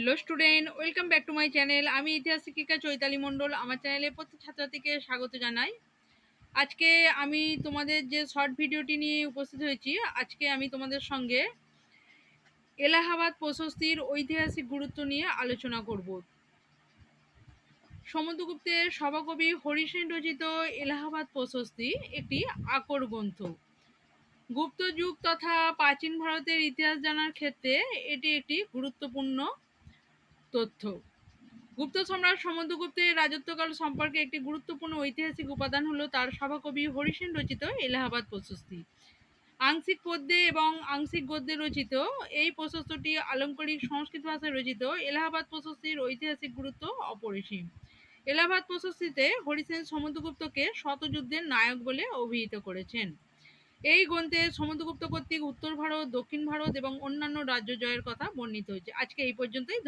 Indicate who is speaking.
Speaker 1: Hello student, welcome back to my channel. আমি ইতিহাস শিক্ষিকা চৈতালি মণ্ডল। আমার চ্যানেলে প্রত্যেক ছাত্রছাত্রীকে স্বাগত জানাই। আজকে আমি তোমাদের যে শর্ট ভিডিওটি নিয়ে উপস্থিত হয়েছি, আজকে আমি তোমাদের সঙ্গে এলাহাবাদ প্রশস্তির ঐতিহাসিক গুরুত্ব নিয়ে আলোচনা করব। সমুদ্রগুপ্তের সভাকবি হরি সেন রচিত এলাহাবাদ প্রশস্তি একটি আকর গ্রন্থ। গুপ্ত যুগ তথা প্রাচীন ভারতের ইতিহাস জানার ক্ষেত্রে এটি একটি গুরুত্বপূর্ণ তথ্য। গুপ্ত সম্রাট সমুদ্রগুপ্তের রাজত্বকাল সম্পর্কে একটি গুরুত্বপূর্ণ ঐতিহাসিক উপাদান হলো তার সভাকবি হরি সেন রচিত এলাহাবাদ প্রশস্তি। আংশিক পদ্যে এবং আংশিক গদ্যে রচিত এই প্রশস্তিটি আলঙ্কারিক সংস্কৃত ভাষায় রচিত। এলাহাবাদ প্রশস্তির ঐতিহাসিক গুরুত্ব অপরিসীম। এলাহাবাদ প্রশস্তিতে হরি সেন সমুদ্রগুপ্তকে শতযুদ্ধের নায়ক বলে অভিহিত করেছেন। এই গ্রন্থে সমুদ্রগুপ্ত কর্তৃক উত্তর ভারত, দক্ষিণ ভারত এবং অন্যান্য রাজ্য জয়ের কথা বর্ণিত হয়েছে। আজকে এই পর্যন্তই।